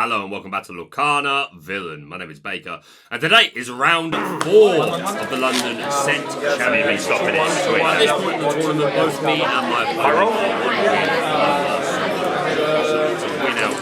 Hello and welcome back to Lorcana Villain. My name is Baker, and today is round 4 of the London Set Championship. Stopping it. At this point in the tournament, both me and my opponent to win out.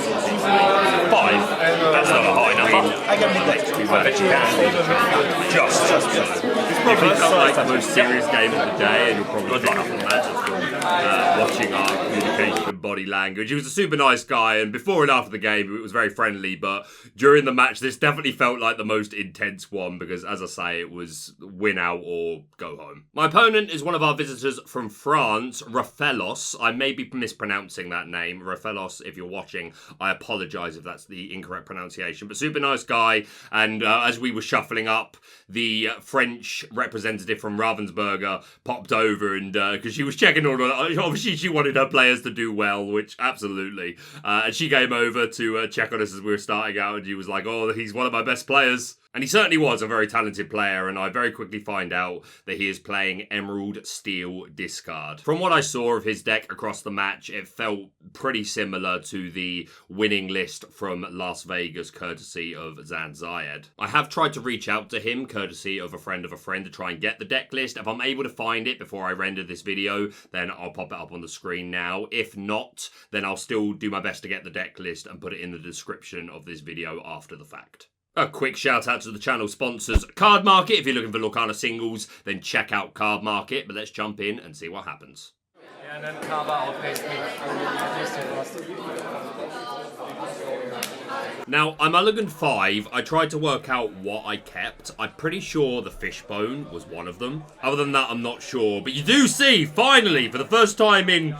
5? That's not a high number. I bet you can. Just. It's probably felt like the most serious game of the day, and you'll probably pick up on that from watching our communication and body language. He was a super nice guy, and before and after the game, it was very friendly, but during the match, this definitely felt like the most intense one, because as I say, it was win out or go home. My opponent is one of our visitors from France, Rafelos. I may be mispronouncing that name. Rafelos, if you're watching, I apologise if that's the incorrect pronunciation, but super nice guy, and as we were shuffling up, the French representative from Ravensburger popped over, and because she was checking all of obviously she wanted her players to do well, which absolutely, and she came over to check on us as we were starting out, and he was like, oh, he's one of my best players. And he certainly was a very talented player, and I very quickly find out that he is playing Emerald Steel Discard. From what I saw of his deck across the match, it felt pretty similar to the winning list from Las Vegas, courtesy of Zan Zayed. I have tried to reach out to him, courtesy of a friend, to try and get the deck list. If I'm able to find it before I render this video, then I'll pop it up on the screen now. If not, then I'll still do my best to get the deck list and put it in the description of this video after the fact. A quick shout out to the channel sponsors, Cardmarket. If you're looking for Lorcana singles, then check out Cardmarket. But let's jump in and see what happens. Yeah, and then cover outpaced me. Now, I'm Mulligan 5. I tried to work out what I kept. I'm pretty sure the fishbone was one of them. Other than that, I'm not sure. But you do see, finally, for the first time in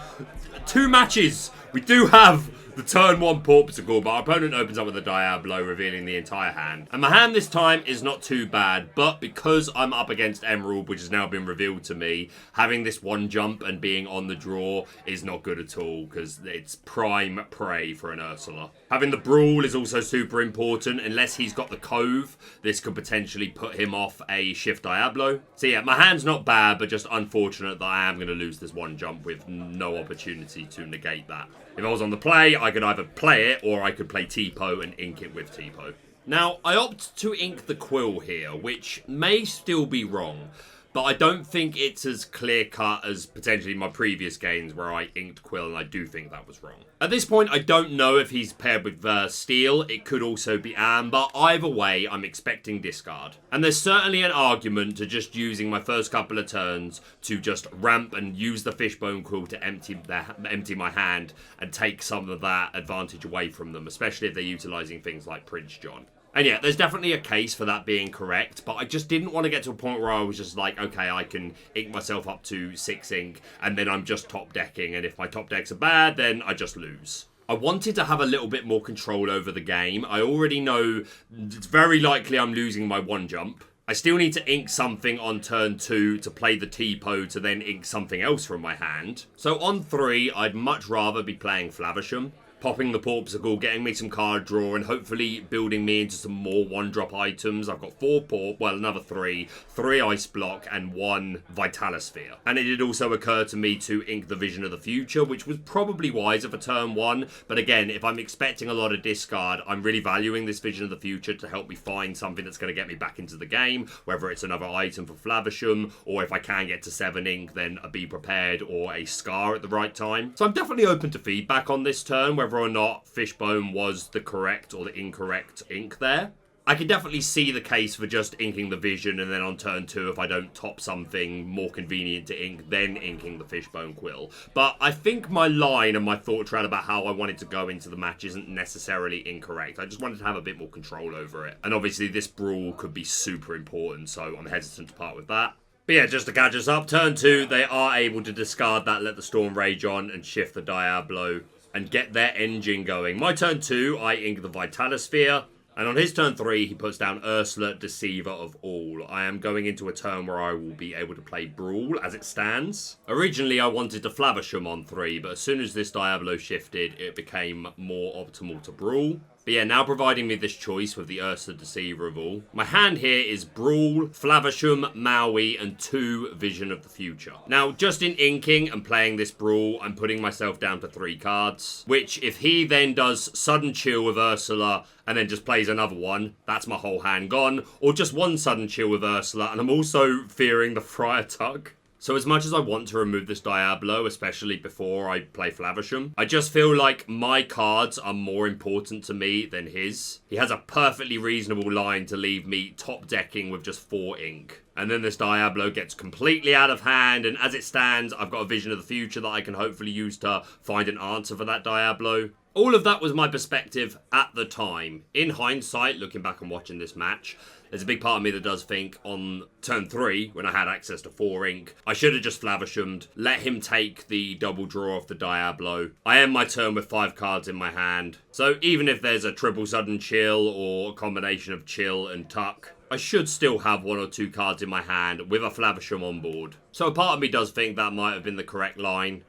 2 matches, we do have the turn 1 Porpsicle, but our opponent opens up with a Diablo, revealing the entire hand. And my hand this time is not too bad, but because I'm up against Emerald, which has now been revealed to me, having this 1 jump and being on the draw is not good at all, because it's prime prey for an Ursula. Having the Brawl is also super important. Unless he's got the Cove, this could potentially put him off a Shift Diablo. So yeah, my hand's not bad, but just unfortunate that I am going to lose this 1 jump with no opportunity to negate that. If I was on the play, I could either play it or I could play T-Po and ink it with T-Po. Now, I opt to ink the Quill here, which may still be wrong, but I don't think it's as clear-cut as potentially my previous games where I inked Quill, and I do think that was wrong. At this point, I don't know if he's paired with Steel. It could also be Amber. Either way, I'm expecting discard. And there's certainly an argument to just using my first couple of turns to just ramp and use the Fishbone Quill to empty my hand and take some of that advantage away from them, especially if they're utilising things like Prince John. And yeah, there's definitely a case for that being correct, but I just didn't want to get to a point where I was just like, okay, I can ink myself up to 6 ink, and then I'm just top decking, and if my top decks are bad, then I just lose. I wanted to have a little bit more control over the game. I already know it's very likely I'm losing my 1 jump. I still need to ink something on turn 2 to play the T-Po to then ink something else from my hand. So on 3, I'd much rather be playing Flavisham, popping the Porpsicle, getting me some card draw, and hopefully building me into some more 1-drop items. I've got 4 another 3 Ice Block, and 1 Vitalosphere. And it did also occur to me to ink the Vision of the Future, which was probably wiser for turn 1, but again, if I'm expecting a lot of discard, I'm really valuing this Vision of the Future to help me find something that's going to get me back into the game, whether it's another item for Flavisham, or if I can get to 7 ink, then a Be Prepared or a Scar at the right time. So I'm definitely open to feedback on this turn, whether or not Fishbone was the correct or the incorrect ink there. I can definitely see the case for just inking the Vision, and then on turn 2, if I don't top something more convenient to ink, then inking the Fishbone Quill. But I think my line and my thought trail about how I wanted to go into the match isn't necessarily incorrect. I just wanted to have a bit more control over it. And obviously this Brawl could be super important, so I'm hesitant to part with that. But yeah, just to catch us up, turn 2, they are able to discard that, let the Storm Rage on, and shift the Diablo and get their engine going. My turn 2, I ink the Vitalosphere. And on his turn 3, he puts down Ursula, Deceiver of All. I am going into a turn where I will be able to play Brawl as it stands. Originally, I wanted to Flavisham on 3, but as soon as this Diablo shifted, it became more optimal to Brawl. But yeah, now providing me this choice with the Ursa Deceiver of all. My hand here is Brawl, Flavisham, Maui, and 2 Vision of the Future. Now, just in inking and playing this Brawl, I'm putting myself down to 3 cards, which if he then does Sudden Chill with Ursula and then just plays another one, that's my whole hand gone. Or just 1 Sudden Chill with Ursula, and I'm also fearing the Friar Tuck. So as much as I want to remove this Diablo, especially before I play Flavisham, I just feel like my cards are more important to me than his. He has a perfectly reasonable line to leave me top decking with just 4 ink. And then this Diablo gets completely out of hand, and as it stands, I've got a Vision of the Future that I can hopefully use to find an answer for that Diablo. All of that was my perspective at the time. In hindsight, looking back and watching this match, there's a big part of me that does think on turn 3, when I had access to 4 ink, I should have just Flavishamed, let him take the double draw off the Diablo. I end my turn with 5 cards in my hand. So even if there's a triple sudden chill or a combination of chill and tuck, I should still have 1 or 2 cards in my hand with a Flavisham on board. So a part of me does think that might have been the correct line.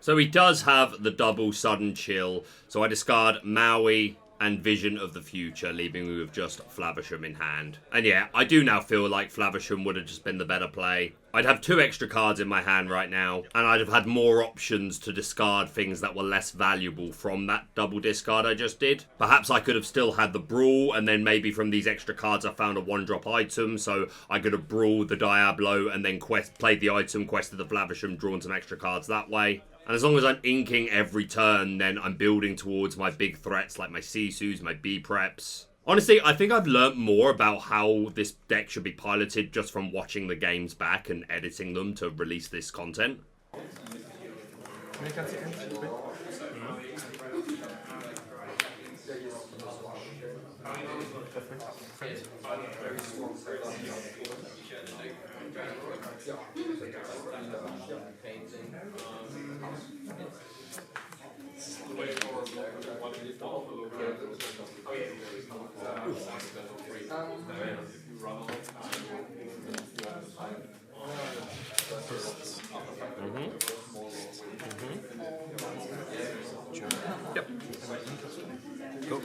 So he does have the double sudden chill, so I discard Maui and Vision of the Future, leaving me with just Flavisham in hand. And yeah, I do now feel like Flavisham would have just been the better play. I'd have 2 extra cards in my hand right now, and I'd have had more options to discard things that were less valuable from that double discard I just did. Perhaps I could have still had the Brawl, and then maybe from these extra cards I found a 1-drop item, so I could have brawled the Diablo and then played the item, quested the Flavisham, drawn some extra cards that way. And as long as I'm inking every turn, then I'm building towards my big threats like my Sisus, my B-Preps. Honestly, I think I've learnt more about how this deck should be piloted just from watching the games back and editing them to release this content. Yep. Cool.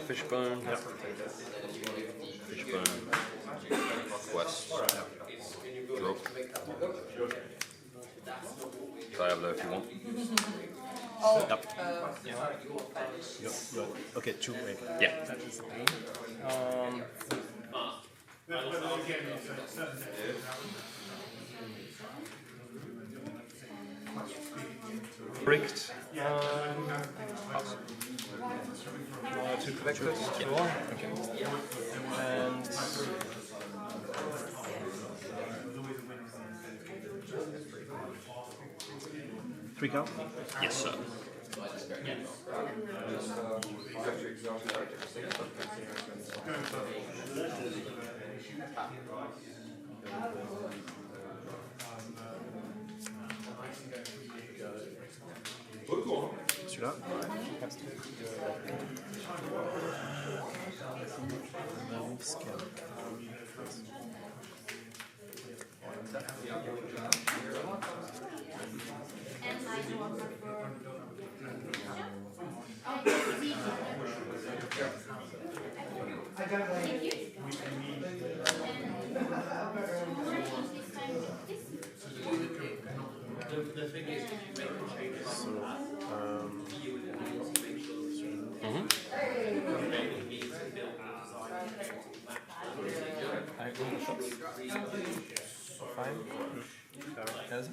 Fishbone. Yep. Fishbone. Quest. Drop. Diablo if you want. Yep. Okay, 2 ink. Yeah. Bricked. 2 collectors. Okay. And 3 count? Yes, sir.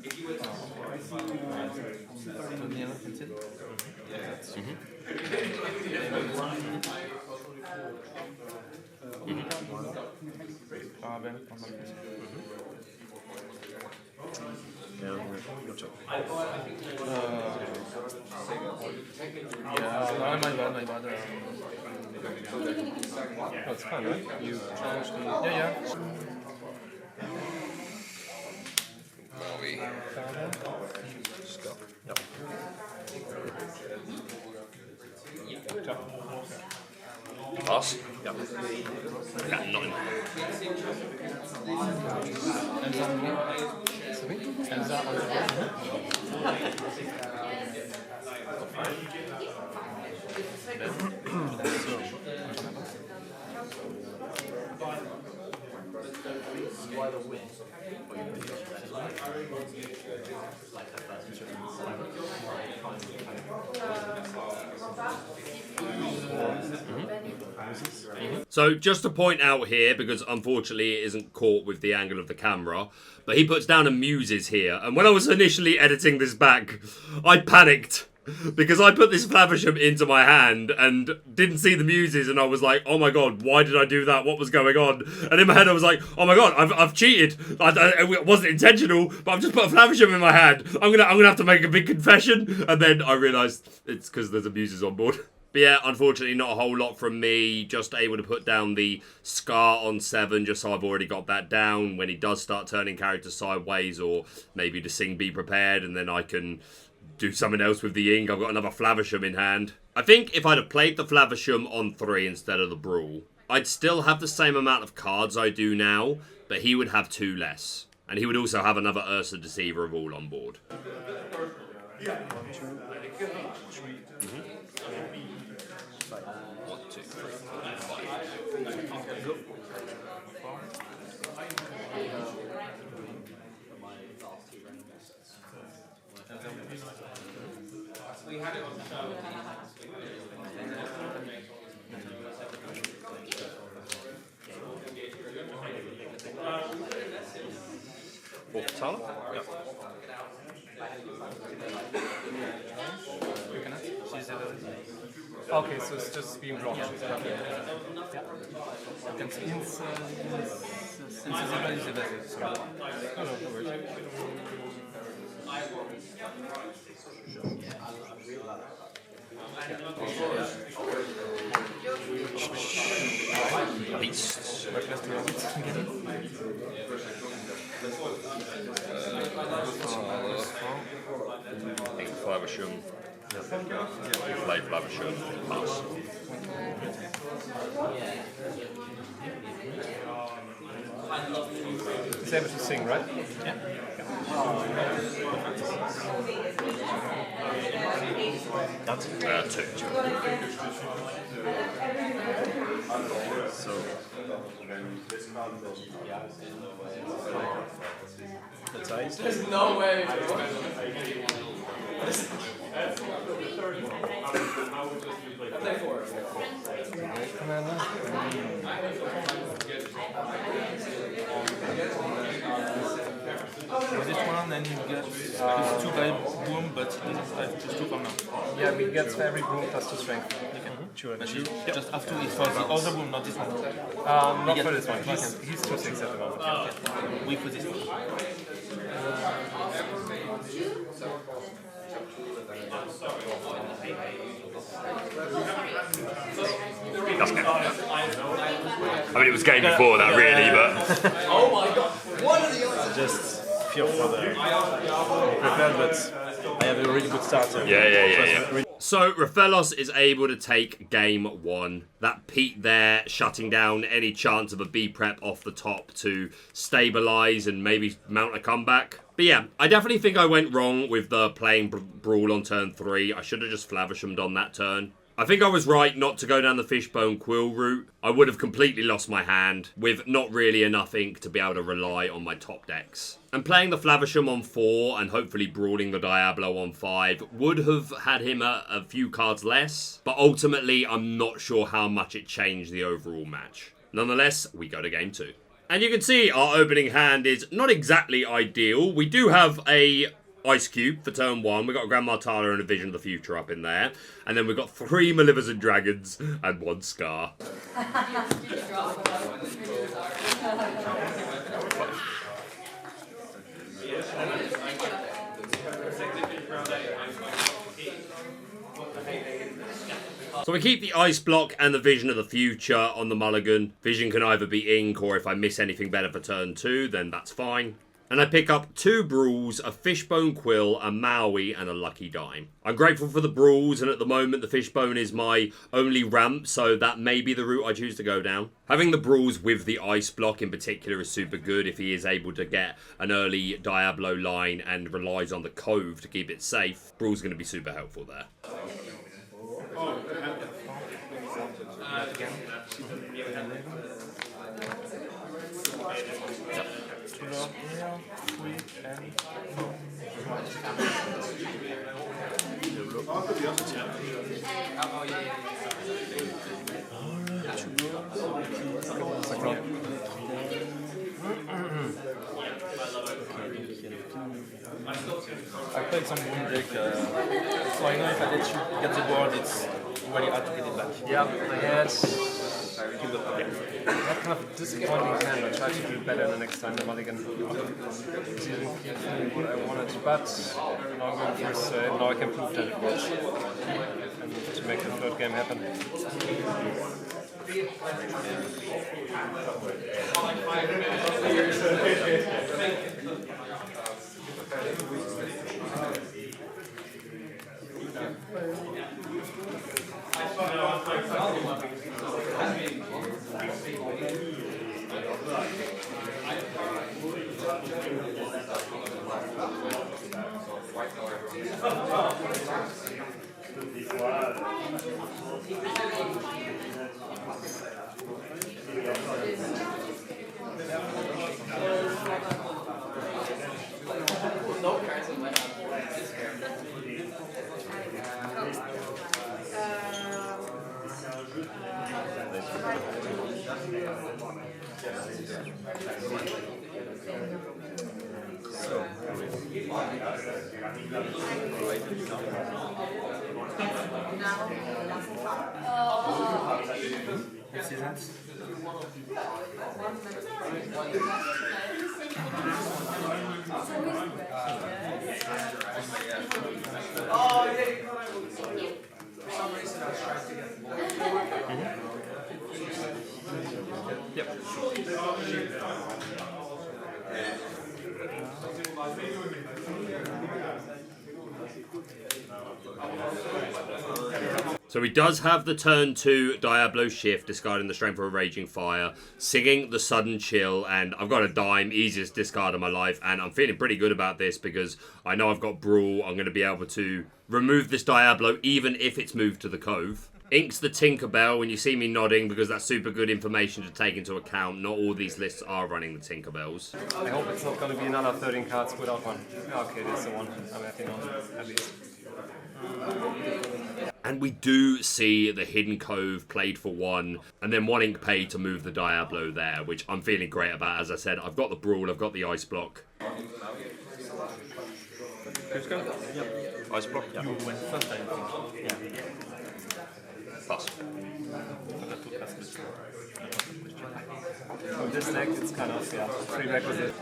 Celui-là. Yeah, no, my bad. No, it's fine, right? You challenge the... Yeah. Stop. Yep. Pass. Yep. Yeah, nothing. So just to point out here, because unfortunately it isn't caught with the angle of the camera, but he puts down a Muses here. And when I was initially editing this back, I panicked because I put this Flaversham into my hand and didn't see the Muses, and I was like, oh my god, why did I do that? What was going on? And in my head I was like, oh my god, I've cheated. It wasn't intentional, but I've just put a Flaversham in my hand. I'm gonna have to make a big confession. And then I realised it's because there's a Muses on board. But yeah, unfortunately not a whole lot from me. Just able to put down the Scar on 7, just so I've already got that down. When he does start turning characters sideways, or maybe to sing Be Prepared, and then I can do something else with the ink. I've got another Flaversham in hand. I think if I'd have played the Flaversham on 3 instead of the Brawl, I'd still have the same amount of cards I do now, but he would have 2 less. And he would also have another Ursa Deceiver of all on board. Mm-hmm. 1, 2, 3, 4, 5. Go. We had it on the show. Fourth Tala? Yep. Okay, so it's just being blocked. Beasts. Pink Flaversham. Play Flaversham. Pass. He's able to sing, right? Yeah. That's 2. So that's ice. There's no way. Play 4. This one, and you get plus 2 by boom, but it doesn't have plus 2 from now. Yeah, we get for every boom plus 2 strength. Sure. But you just have to, it's for the other boom, not this one. Not for this one. He's 2/6 at the moment. We put this one. That's good. I mean, it was game before that, really, but... Oh my god. What are the odds? Just feel for the prepared, but I have a really good starter. Yeah. So, Raphaelos is able to take game 1. That Pete there shutting down any chance of a B-prep off the top to stabilise and maybe mount a comeback. But yeah, I definitely think I went wrong with the playing Brawl on turn 3. I should have just Flavershammed on that turn. I think I was right not to go down the Fishbone Quill route. I would have completely lost my hand with not really enough ink to be able to rely on my top decks. And playing the Flaversham on 4 and hopefully brawling the Diablo on 5 would have had him a few cards less, but ultimately I'm not sure how much it changed the overall match. Nonetheless, we go to game 2. And you can see our opening hand is not exactly ideal. We do have a Ice Cube for turn 1. We've got a Grand Martala and a Vision of the Future up in there. And then we've got 3 Maleficent Dragons and 1 Scar. So I keep the Ice Block and the Vision of the Future on the mulligan. Vision can either be ink, or if I miss anything better for turn 2, then that's fine. And I pick up 2 Brawls, a Fishbone Quill, a Maui, and a Lucky Dime. I'm grateful for the Brawls, and at the moment the Fishbone is my only ramp, so that may be the route I choose to go down. Having the Brawls with the Ice Block in particular is super good if he is able to get an early Diablo line and relies on the Cove to keep it safe. Brawl's going to be super helpful there. I played some boom deck, so I know if I let you get the board, it's really hard to get it back. Yeah, I had that kind of disappointing hand. I tried to do better the next time the mulligan didn't what I wanted, but now I'm going first, now I can prove that it works. And to make the third game happen. So he does have the turn 2 Diablo Shift, discarding the Strength of a Raging Fire, singing the Sudden Chill, and I've got a dime, easiest discard of my life, and I'm feeling pretty good about this because I know I've got Brawl. I'm going to be able to remove this Diablo even if it's moved to the Cove. Inks the Tinkerbell when you see me nodding because that's super good information to take into account. Not all these lists are running the Tinkerbells. I hope it's not going to be another 13 cards without one. Okay, that's the one I'm happy on, at least. And we do see the Hidden Cove played for 1, and then 1 ink paid to move the Diablo there, which I'm feeling great about. As I said, I've got the Brawl, I've got the Ice Block. Who's going? Yep. Ice Block? You went first, I think. Yeah. Pass. With this deck, it's kind of, prerequisite.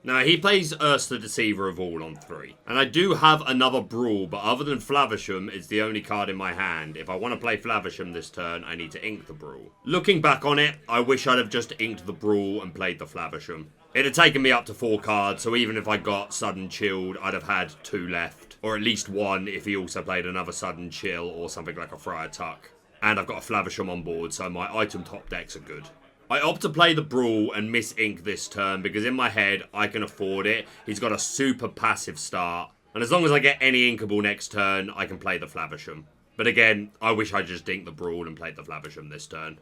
Now, he plays Ursa the Deceiver of All on 3. And I do have another Brawl, but other than Flavisham, it's the only card in my hand. If I want to play Flavisham this turn, I need to ink the Brawl. Looking back on it, I wish I'd have just inked the Brawl and played the Flavisham. It had taken me up to 4 cards, so even if I got Sudden Chilled, I'd have had 2 left. Or at least 1 if he also played another Sudden Chill or something like a Friar Tuck. And I've got a Flavisham on board, so my item top decks are good. I opt to play the Brawl and miss ink this turn because in my head, I can afford it. He's got a super passive start. And as long as I get any inkable next turn, I can play the Flavisham. But again, I wish I just inked the Brawl and played the Flavisham this turn.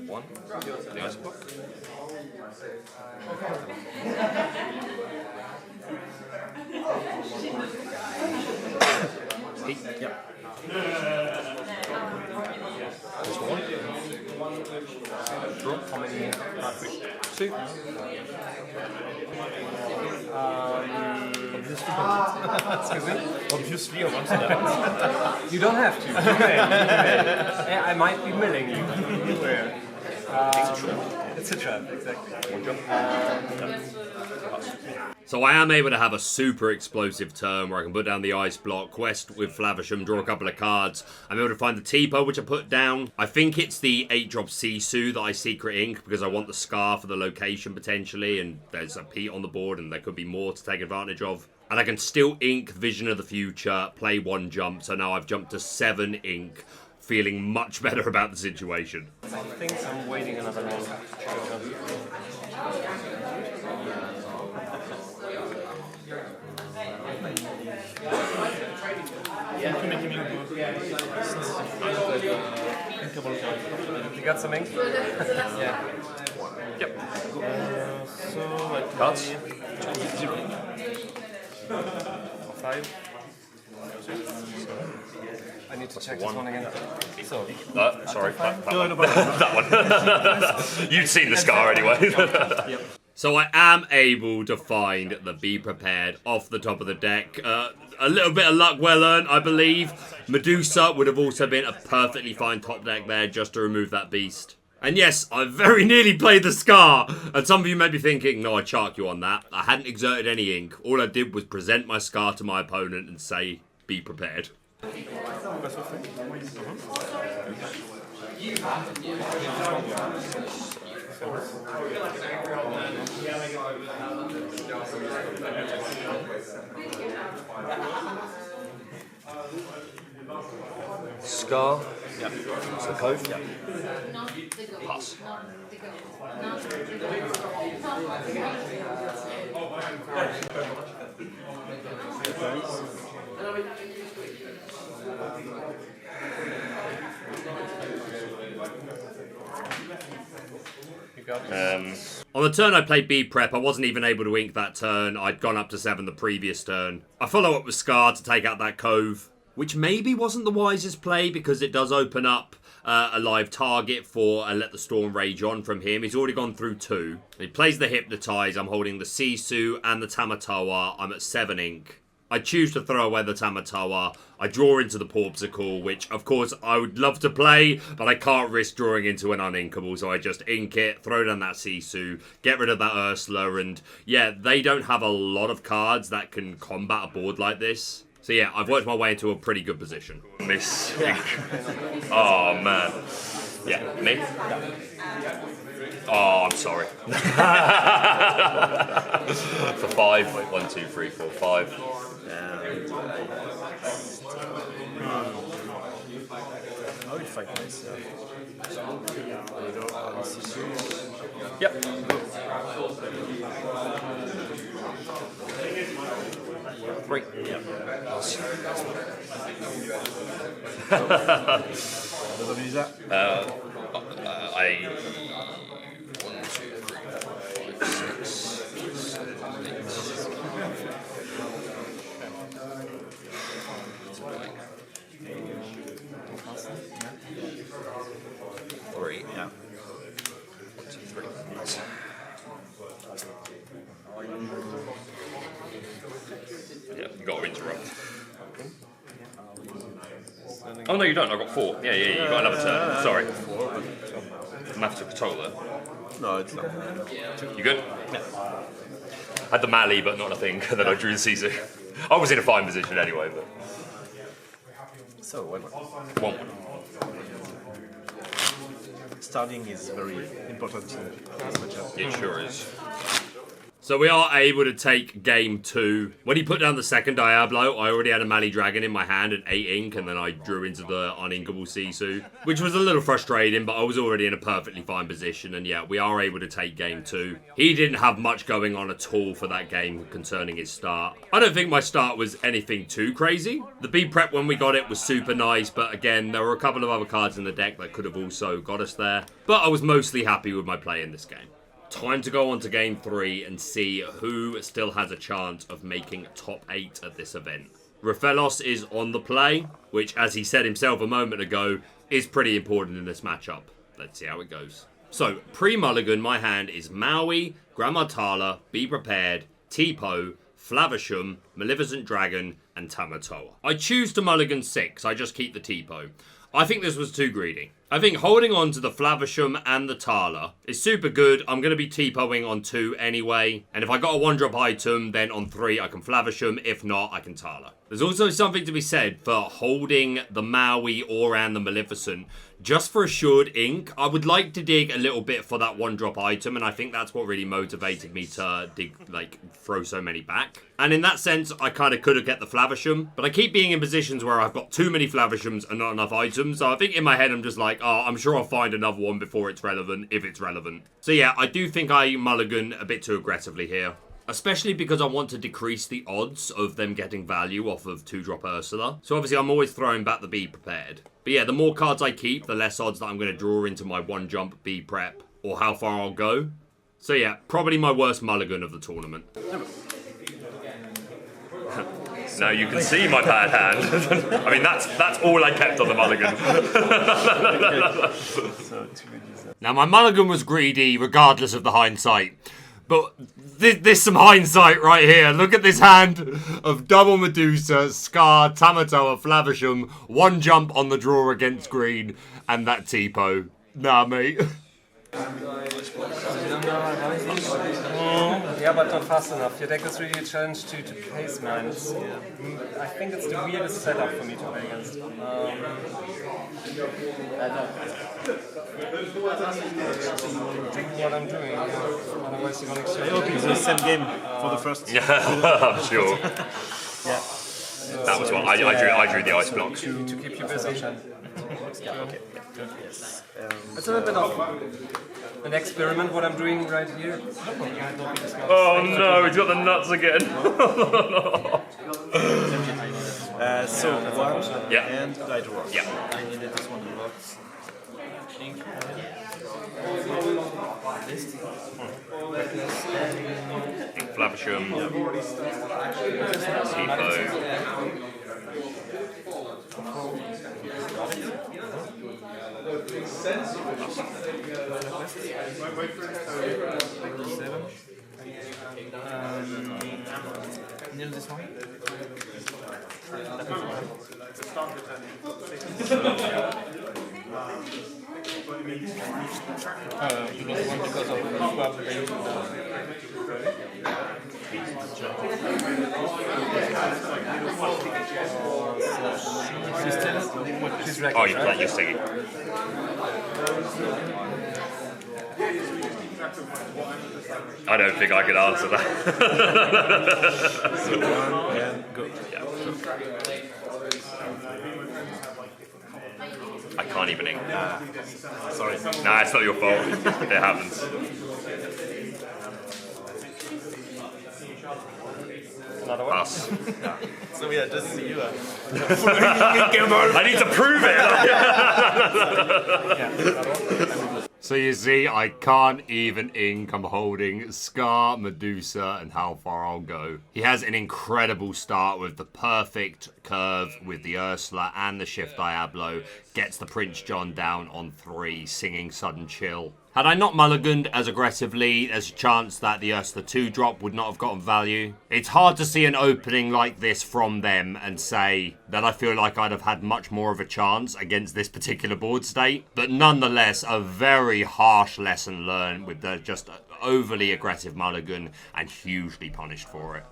One. The ice block. Yep. That's one. Draw. How many? Two. Excuse me? Obviously, I want that. You don't have to. You may. Yeah, I might be milling you. Beware. It's a trap, exactly. So I am able to have a super explosive turn where I can put down the ice block, quest with Flavisham, draw a couple of cards. I'm able to find the Tipo, which I put down. I think it's the 8-drop Sisu that I secret ink because I want the Scar for the location potentially, and there's a Pete on the board and there could be more to take advantage of. And I can still ink Vision of the Future, play 1 jump, so now I've jumped to 7 ink, feeling much better about the situation. I think I'm waiting another one. You got some ink? Yeah. Yep. So, like, Cards. 5. I need to check this one again. So, Sorry, that one. You'd seen the Scar anyway. So I am able to find the Be Prepared off the top of the deck. A little bit of luck well earned, I believe. Medusa would have also been a perfectly fine top deck there just to remove that beast. And yes, I very nearly played the Scar. And some of you may be thinking, no, I chark you on that. I hadn't exerted any ink. All I did was present my Scar to my opponent and say, be prepared. Scar. Yep. It's the cove. Yep. Pass. On the turn I played B Prep, I wasn't even able to ink that turn. I'd gone up to 7 the previous turn. I follow up with Scar to take out that cove, which maybe wasn't the wisest play because it does open up a live target for a Let the Storm Rage On from him. He's already gone through 2. He plays the Hypnotize. I'm holding the Sisu and the Tamatoa. I'm at 7 ink. I choose to throw away the Tamatoa. I draw into the Porpsicle, which, of course, I would love to play, but I can't risk drawing into an uninkable, so I just ink it, throw down that Sisu, get rid of that Ursula, and yeah, they don't have a lot of cards that can combat a board like this. So yeah, I've worked my way into a pretty good position. Miss. Yeah. Oh, man. Yeah, me? Oh, I'm sorry. For 5. 1, 2, 3, 4, 5. I would fight myself. Yep. Three. Yep. I 1, 2, 3, 4, 5, 6, 7, 8. 3. Yeah. 1, 2, 3. then Oh no, you don't. I've got 4. Yeah, you got another turn. Sorry. Maths took a toll there. No, it's not. You good? Yeah. Had the Mali, but not a thing. Then I drew the Sisu. I was in a fine position anyway, but. So, what? 1-1. Starting is very important in this matchup. It sure is. So we are able to take game 2. When he put down the second Diablo, I already had a Mali Dragon in my hand at 8 ink, and then I drew into the uninkable Sisu, which was a little frustrating, but I was already in a perfectly fine position, and yeah, we are able to take game 2. He didn't have much going on at all for that game concerning his start. I don't think my start was anything too crazy. The B prep when we got it was super nice, but again, there were a couple of other cards in the deck that could have also got us there. But I was mostly happy with my play in this game. Time to go on to game 3 and see who still has a chance of making top 8 at this event. Rafelos is on the play, which, as he said himself a moment ago, is pretty important in this matchup. Let's see how it goes. So, pre-mulligan, my hand is Maui, Gramatala, Be Prepared, Tipo, Flavisham, Maleficent Dragon, and Tamatoa. I choose to mulligan 6, I just keep the Tipo. I think this was too greedy. I think holding on to the Flavisham and the Tala is super good. I'm going to be T-Poing on 2 anyway. And if I got a 1-drop item, then on 3 I can Flavisham. If not, I can Tala. There's also something to be said for holding the Maui or and the Maleficent. Just for assured ink, I would like to dig a little bit for that 1-drop item, and I think that's what really motivated me to throw so many back. And in that sense, I kind of could have get the Flavisham, but I keep being in positions where I've got too many Flavishams and not enough items, so I think in my head I'm just like, oh, I'm sure I'll find another one before it's relevant, if it's relevant. So yeah, I do think I mulligan a bit too aggressively here. Especially because I want to decrease the odds of them getting value off of 2-drop Ursula. So obviously I'm always throwing back the Be Prepared. But yeah, the more cards I keep, the less odds that I'm going to draw into my 1-jump B prep or how far I'll go. So yeah, probably my worst mulligan of the tournament. Now you can see my bad hand. I mean, that's all I kept on the mulligan. Now my mulligan was greedy regardless of the hindsight. But there's some hindsight right here. Look at this hand of double Medusa, Scar, Tamatoa, Flavisham, 1 jump on the draw against green, and that Tipo. Nah, mate. Yeah, but not fast enough. Your deck is really a challenge to pace mine. I think it's the weirdest setup for me to play against. What I'm doing. Otherwise, you're going to I hope it's the same game for the first. Yeah, I'm sure. Yeah. That was what I drew the ice block. to keep you busy. Okay. Yes. It's a little bit of an experiment what I'm doing right here. Oh no, he's got the nuts again. So 1 Yeah. and die draw. Yeah. I needed this one a lot. Ink. List. Flavisham. Tipo. Neil, this one? Because of Oh, you're singing. I don't think I could answer that. So 1 and go. Yeah. I can't even ink. Sorry. Nah, it's not your fault. It happens. Another one? Pass. So yeah, just see you. I need to prove it. So you see, I can't even ink. I'm holding Scar, Medusa, and how far I'll go. He has an incredible start with the perfect curve with the Ursula and the Shift Diablo, gets the Prince John down on 3, singing Sudden Chill. Had I not mulliganed as aggressively, there's a chance that the Ursula 2 drop would not have gotten value. It's hard to see an opening like this from them and say that I feel like I'd have had much more of a chance against this particular board state, but nonetheless a very harsh lesson learned with the just overly aggressive mulligan and hugely punished for it.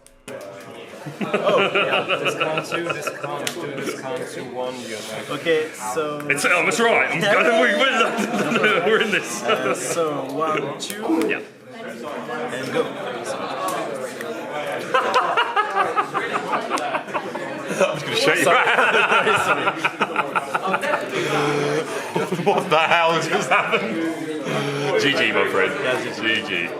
Discount 2, discount 2, discount 2, 1, you know. Okay, so It's almost right. We're in this. so 1, 2, Yeah. and go. I'm just gonna show you. What the hell has just happened? GG, my friend. GG.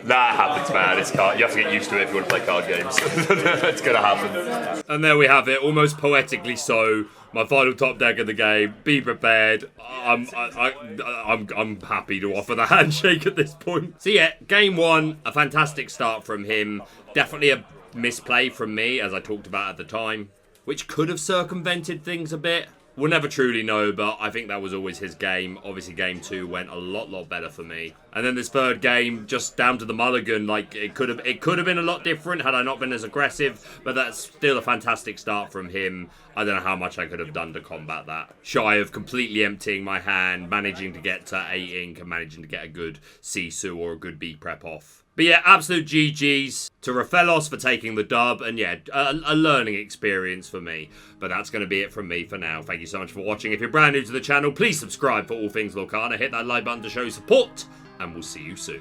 That happens, man. It's card. You have to get used to it if you want to play card games. It's gonna happen. And there we have it, almost poetically so. My final top deck of the game. Be prepared. I'm happy to offer the handshake at this point. So yeah, game 1, a fantastic start from him. Definitely a misplay from me, as I talked about at the time, which could have circumvented things a bit. We'll never truly know, but I think that was always his game. Obviously, game 2 went a lot better for me. And then this third game, just down to the mulligan, like it could have been a lot different had I not been as aggressive, but that's still a fantastic start from him. I don't know how much I could have done to combat that. Shy of completely emptying my hand, managing to get to 8 ink, and managing to get a good Sisu or a good B prep off. But yeah, absolute GG's to Rafelos for taking the dub, and yeah, a learning experience for me. But that's going to be it from me for now. Thank you so much for watching. If you're brand new to the channel, please subscribe for all things Lorcana. Hit that like button to show support, and we'll see you soon.